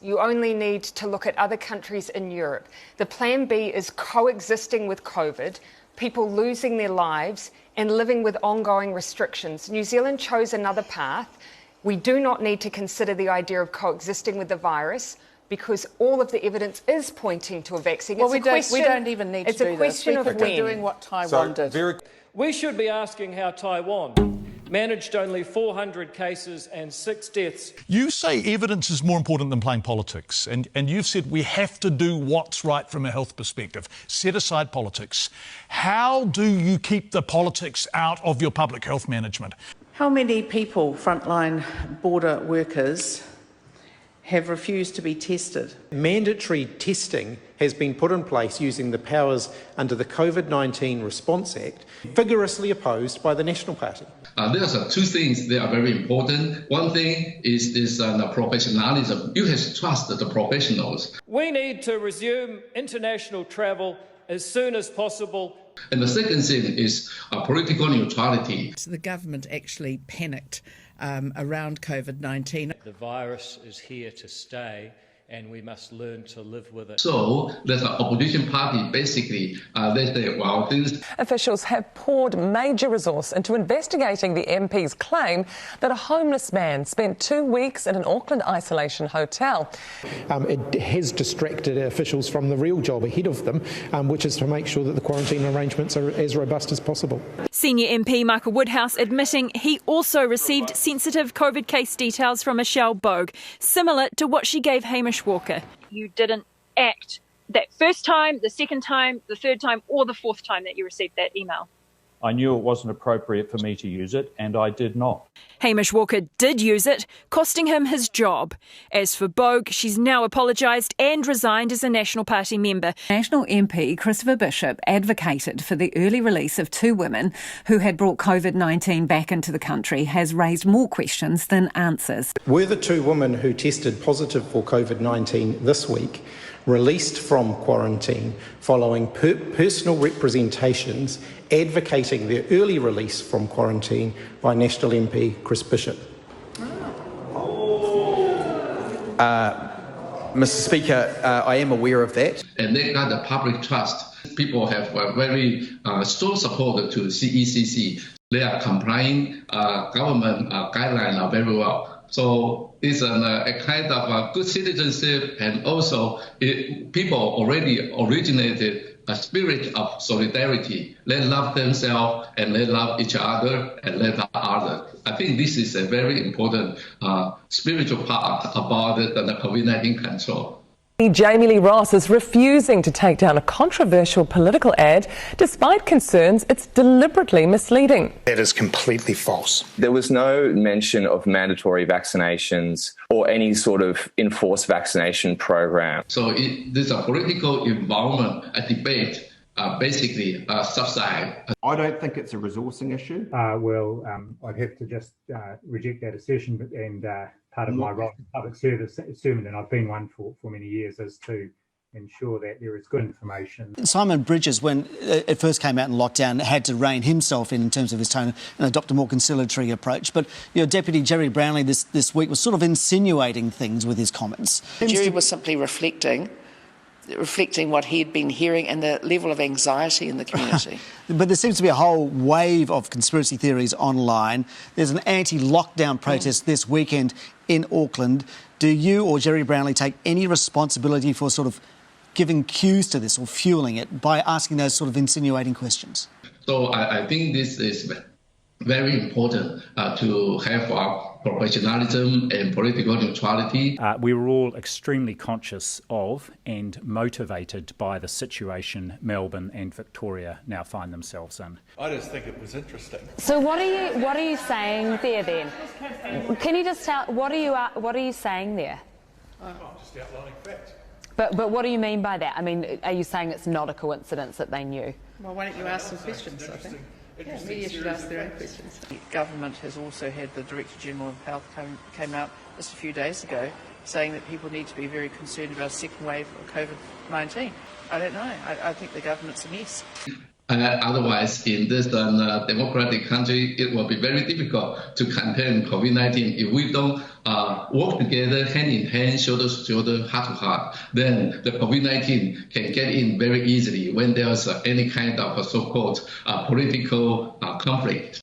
You only need to look at other countries in Europe. The plan B is coexisting with COVID, people losing their lives and living with ongoing restrictions. New Zealand chose another path. We do not need to consider the idea of coexisting with the virus because all of the evidence is pointing to a vaccine. Well, we don't even need to do this. We could be doing what Taiwan did. We should be asking how Taiwan managed only 400 cases and 6 deaths. You say evidence is more important than playing politics, and you've said we have to do what's right from a health perspective. Set aside politics. How do you keep the politics out of your public health management? How many people, frontline border workers, have refused to be tested? Mandatory testing has been put in place using the powers under the COVID-19 Response Act, vigorously opposed by the National Party. There are two things that are very important. One thing is this professionalism. You have to trust the professionals. We need to resume international travel as soon as possible. And the second thing is political neutrality. The government actually panicked around COVID-19. The virus is here to stay and we must learn to live with it. So there's an opposition party basically, they say, well, this... Officials have poured major resource into investigating the MP's claim that a homeless man spent 2 weeks in an Auckland isolation hotel. It has distracted officials from the real job ahead of them, which is to make sure that the quarantine arrangements are as robust as possible. Senior MP Michael Woodhouse admitting he also received sensitive COVID case details from Michelle Bogue, similar to what she gave Hamish Walker. You didn't act that first time, the second time, the third time, or the fourth time that you received that email. I knew it wasn't appropriate for me to use it, and I did not. Hamish Walker did use it, costing him his job. As for Bogue, she's now apologised and resigned as a National Party member. National MP Christopher Bishop advocated for the early release of 2 women who had brought COVID-19 back into the country, has raised more questions than answers. Were the 2 women who tested positive for COVID-19 this week released from quarantine following personal representations advocating their early release from quarantine by National MP Chris Bishop? Mr Speaker, I am aware of that. And they got the public trust. People have very strong support to CECC. They are complying government guidelines very well. So it's a kind of good citizenship, and also people already originated a spirit of solidarity. They love themselves and they love each other and they love others. I think this is a very important spiritual part about the COVID-19 control. Jamie Lee Ross is refusing to take down a controversial political ad despite concerns it's deliberately misleading. That is completely false. There was no mention of mandatory vaccinations or any sort of enforced vaccination program. So there's a political involvement, a debate, basically subside. I don't think it's a resourcing issue. I'd have to just reject that assertion, and part of my role as public service servant, and I've been one for many years, is to ensure that there is good information. Simon Bridges, when it first came out in lockdown, had to rein himself in terms of his tone and adopt a more conciliatory approach. But Deputy Jerry Brownlee this week was sort of insinuating things with his comments. Jerry was simply reflecting what he had been hearing and the level of anxiety in the community. But there seems to be a whole wave of conspiracy theories online. There's an anti-lockdown protest this weekend in Auckland. Do you or Jerry Brownlee take any responsibility for sort of giving cues to this or fueling it by asking those sort of insinuating questions? So I think this is very important to have our professionalism and political neutrality. We were all extremely conscious of and motivated by the situation Melbourne and Victoria now find themselves in. I just think it was interesting. So what are you saying there then? Can you just tell what are you saying there? I'm just outlining facts. But what do you mean by that? I mean, are you saying it's not a coincidence that they knew? Well, why don't you ask some questions, I think. Yeah, media should ask their own questions. The government has also had the Director General of Health came out just a few days ago saying that people need to be very concerned about a second wave of COVID-19. I don't know. I think the government's a mess. Otherwise, in this democratic country, it will be very difficult to contain COVID-19 if we don't work together, hand in hand, shoulder to shoulder, heart to heart. Then the COVID-19 can get in very easily when there's any kind of so-called political conflict.